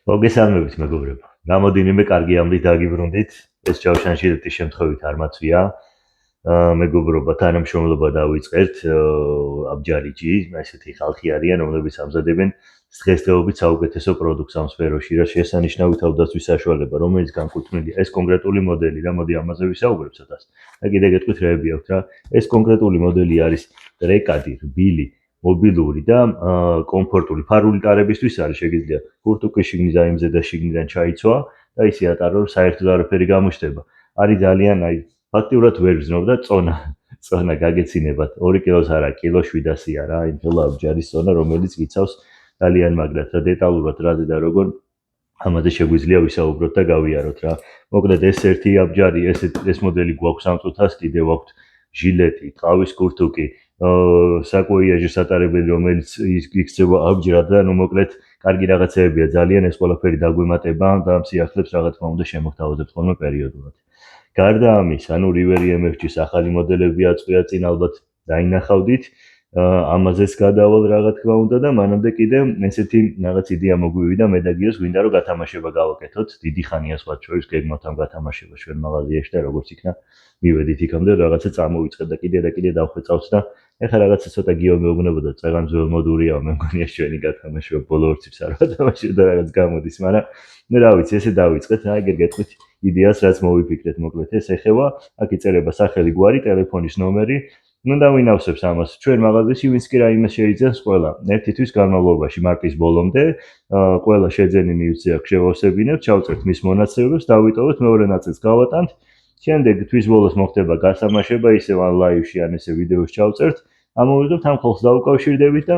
მოგესალმებით მეგობრებო. რამოდენიმე კარგი ამბით დაგიბრუნდით. ეს ჯავშანშილეთის შემთხვევით არ მაცვია. მეგობრობა, თანამშრომლობა დავიწყერთ აბჯარიჯი, ესეთი ხალხი არიან, რომლებიც ამზადებენ დღესდღეობით საუკეთესო პროდუქტს ამ სფეროში, რაც შესანიშნავი თავდაცვის საშუალება, რომელიც განკუთვნილია ეს კონკრეტული მოდელი და მოდი ამაზე ვისაუბრებ ცოტას. და კიდე გეტყვით რეები აქვთ რა. ეს კონკრეტული მოდელი არის ტრეკადი, რბილი, მობილური და კომფორტული ფარული ტარებისთვის არის შეგიძლია ფურტუკი შიგნით დაიმზე და შიგნიდან ჩაიცვა და ისე ატარო რომ საერთოდ არაფერი გამოჩნდება. არის ძალიან ფაქტიურად ვერ ვზნობდა წონა გაგეცინებათ 2 კილოს არა, კილო 700 არა, იმ ხელა აბჯარის წონა, რომელიც გიცავს ძალიან მაგრად და დეტალურად რაზე და როგორ ამაზე შეგვიძლია ვისაუბროთ და გავიაროთ რა. მოკლედ ეს ერთი აბჯარი, ეს მოდელი გვაქვს ამ წუთას, კიდევ აქვთ ჟილეტი, ტყავის კურთუკი, საკვოიაჟე სატარებელი, რომელიც იქცევა აბჯრად და ნუ მოკლედ კარგი რაღაცეებია ძალიან, ეს ყველაფერი დაგვემატება და სიახლებს რა თქმა უნდა შემოგთავაზებთ ხოლმე პერიოდულად. გარდა ამის, ანუ River MFG-ის ახალი მოდელები აწყვია წინ ალბათ დაინახავდით. ამაზეც გადავალ რა თქმა უნდა და მანამდე კიდე ესეთი რაღაც იდეა მოგვივიდა მე და გიოს გვინდა რომ გათამაშება გავაკეთოთ. დიდი ხანია სხვა შორის გეგმავთ ამ გათამაშებას ჩვენ მაღაზიაში და როგორც იქნა მივედით იქამდე რაღაცა წამოვიწყეთ და კიდე დავხვეწავთ და ეხლა რაღაცა ცოტა გიო მეუბნებოდა წეგან ძველ მოდურია მე მგონია ჩვენი გათამაშება ბოლო ორციფს არ ვათამაშებ და რაღაც გამოდის, მაგრამ ნუ რა ვიცი, ესე დავიწყეთ, აი ეგერ გეტყვით იდეას რაც მოვიფიქრეთ მოკლედ ეს ეხება, აქ იწერება სახელი, გვარი, ტელეფონის ნომერი. ნუ დავინავსებს ამას. ჩვენ მაღაზიაში ვინც კი რაიმე შეიძენს ყველა. ერთი თვის განმავლობაში მარტის ბოლომდე ყველა შეძენი ნივთზე აქ შევავსებინებთ, ჩავწერთ მის მონაცემებს, დავიტოვოთ, მეორე ნაწილს გავატანთ. შემდეგ თვის ბოლოს მოხდება გასამაშება, ისევ ან ლაივში, ან ესე ვიდეოს ჩავწერთ. ამოვიღებთ ამ ხალხს დავუკავშირდებით და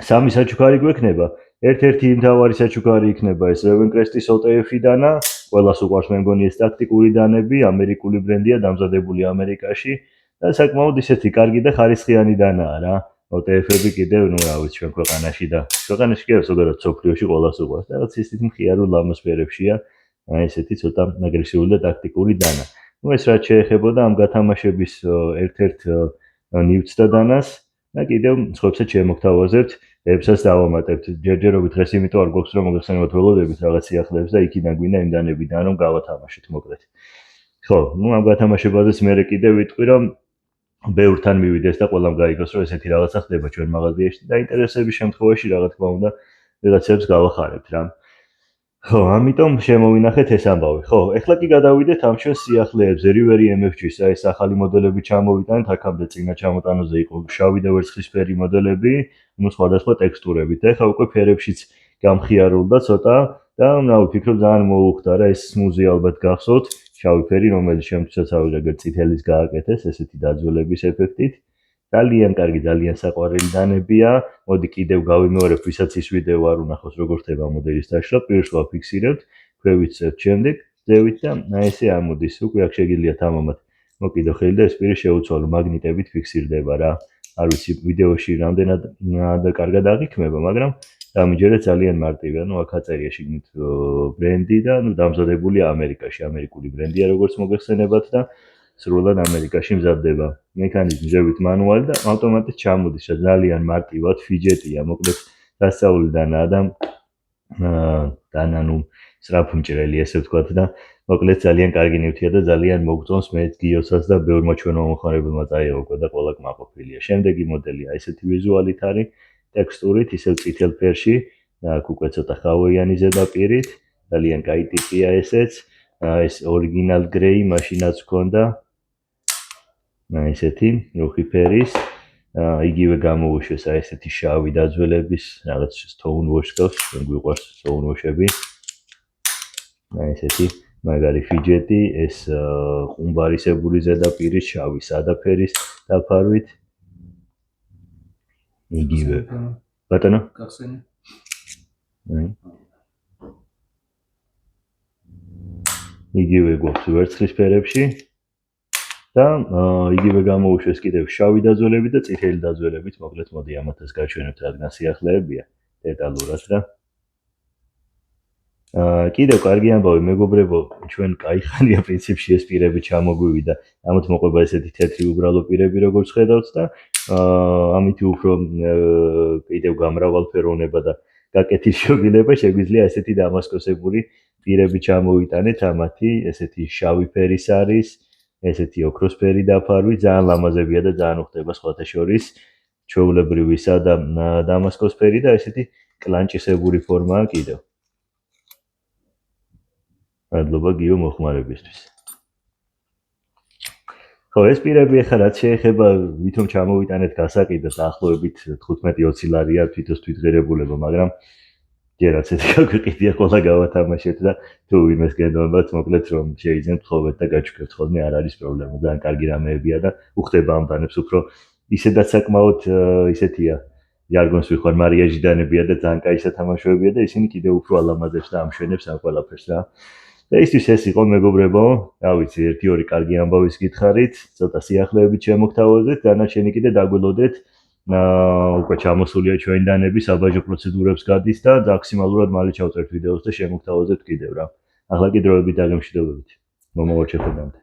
სამი საჩუქარი გვექნება. ერთ-ერთი მთავარი საჩუქარი იქნება ეს Ravencrest-ის OTF-ი დანა, ყველას უყვარს მე მგონი ეს ტაქტიკური დანები, ამერიკული ბრენდია, დამზადებული ამერიკაში. და საკმაოდ ისეთი კარგი და ხარისხიანი დანაა რა. OTF-ები კიდევ, ნუ რა ვიცი, ჩვენ ქვეყანაში და ქვეყანაში კიდევ ზოგადად სოფლიოში ყველას უყვარს. და რაღაც ისეთი მხიარულ ატმოსფერებშია, ესეთი ცოტა აგრესიული და ტაქტიკური დანა. ნუ ეს რაც შეეხებოდა ამ გათამაშების ერთ-ერთ ნივთს და დანას და კიდევ სხვებსაც შემოგთავაზებთ, ებსაც დავამატებთ. ჯერჯერობით დღეს იმიტომ არ გვაქვს რომ მოგეხსენებათ ველოდებით რაღაც სიახლეებს და იქიდან გვინდა იმ დანებიდან რომ გავათამაშოთ მოკლედ. ხო, ნუ ამ გათამაშებაზეც მე კიდე ვიტყვი რომ ბევრთან მივიდეს და ყველამ გაიგოს რომ ესეთი რაღაცა ხდება ჩვენ მაღაზიაში და ინტერესების შემთხვევაში რა თქმა უნდა რაღაცებს გავახარებთ რა. ხო, ამიტომ შემოვინახეთ ეს ამბავი. ხო, ეხლა კი გადავიდეთ ამ ჩვენ სიახლეებზე. River MFG-ის ეს ახალი მოდელები ჩამოვიტანეთ, აქამდე წინა ჩამოტანაზე იყო შავი და ვერცხლისფერი მოდელები, ნუ სხვადასხვა ტექსტურებით. ეხლა უკვე ფერებშიც გამხიარულდა ცოტა და რა ვფიქრობ ძალიან მოუხდა ეს სმუზი ალბათ გახსოვთ. შავი ფერი, რომელიც შემთხვევით აღარ წითელის გააკეთეს, ესეთი დაძველების ეფექტით. ძალიან კარგი, ძალიან საყვარელი დანებია. მოდი კიდევ გავიმეორებ, ვისაც ის ვიდეო არ უნახოს, როგორ ხდება მოდელის დაშლა, პირს ვაფიქსირებთ, ქვევიცებთ შემდეგ, ძევით და აი ესე ამოდის. უკვე აქ შეგიძლიათ ამომათ მოკიდო ხელი და ეს პირი შეუცვალო მაგნიტებით ფიქსირდება რა. არ ვიცი ვიდეოში რამდენად კარგად აღიქმება, მაგრამ დამიჯერეთ ძალიან მარტივია, ნუ აქ აწერია შიგნით ბრენდი და ნუ დამზადებულია ამერიკაში, ამერიკული ბრენდია როგორც მოგეხსენებათ და სრულად ამერიკაში მზადდება. მექანიზმი ზევით მანუალი და ავტომატით ჩამოდის, ძალიან მარტივად ფიჯეტია, მოკლედ დასწავლი დანაა და ნუ სწრაფმჭრელი ესე ვთქვათ და მოკლედ ძალიან კარგი ნივთია და ძალიან მოგწონს მე გიოსაც და ბევრმა ჩვენო მომხმარებელმა წაიღო და ყველა კმაყოფილია. შემდეგი მოდელია ესეთი ვიზუალით არის, ტექსტურით, ისევ წითელ ფერში და აქ უკვე ცოტა ხავოიანი ზედაპირით, ძალიან კაი ტიპია ესეც. ეს ორიგინალ გრეი მაშინაც ჰქონდა. ესეთი რუხი ფერის, იგივე გამოუშვეს ესეთი შავი დაძველების, რაღაც stone wash გავს, ჩვენ გვიყვარს stone wash-ები. ესეთი მაგარი ფიჯეტი, ეს ყუმბარისებური ზედაპირი, შავი სადაფერის დაფარვით. იგივე. ბატონო? გახსენე. იგივე გვაქვს ვერცხლის ფერებში და იგივე გამოუშვეს კიდევ შავი დაძველები და წითელი დაძველებით, მოკლედ მოდი ამათაც გაჩვენებთ, რადგან სიახლეებია დეტალურად რა. კიდევ კარგი ამბავი მეგობრებო, ჩვენ კაი ხანია პრინციპში ეს პირები ჩამოგვივიდა, ამით მოყვება ესეთი თეთრი უბრალო პირები როგორც ხედავთ და ამით უფრო კიდევ გამრავალფეროვნება და გაკეთის შეგიძლია შეგვიძლია ესეთი დამასკოსებური პირები ჩამოვიტანეთ ამათი ესეთი შავი ფერის არის ესეთი ოქროსფერი დაფარვი ძალიან ლამაზებია და ძალიან უხდება სხვათა შორის ჩვეულებრივისა და დამასკოსფერი და ესეთი კლანჭისებური ფორმაა კიდევ მადლობა გიო მოხმარებისთვის ხო ეს პირები ახლა რაც შეეხება ვითომ ჩამოვიტანეთ გასაყიდად დაახლოებით 15-20 ლარია თვითღირებულება მაგრამ ჯერაც ეს გაგვიყიდია ყველა გავათამაშეთ და თუ ვინმეს გენდობათ მოკლედ რომ შეიძლება თხოვეთ და გაჩვენებთ ხოლმე არ არის პრობლემა ძალიან კარგი რამეებია და უხდება ამ დანებს უფრო ისედაც საკმაოდ ისეთია ჟარგონს ვიხარ მარიაჟიდანებია და ძალიან კაი სათამაშოებია და ისინი კიდევ უფრო ალამაზებს და ამშვენებს ამ ყველაფერს რა და ისიც ეს იყო მეგობრებო რა ვიცი 1-2 კარგი ამბავის გითხარით ცოტა სიახლეებით შემოგთავაზეთ დანარჩენი კიდე დაგველოდეთ უკვე ჩამოსულია ჩვენი დანები საბაჟო პროცედურებს გადის და მაქსიმალურად მალე ჩავწერთ ვიდეოს და შემოგთავაზებთ კიდევ რა ახლა კი დროებით დაგემშვიდობებით მომავალ შეხვედრამდე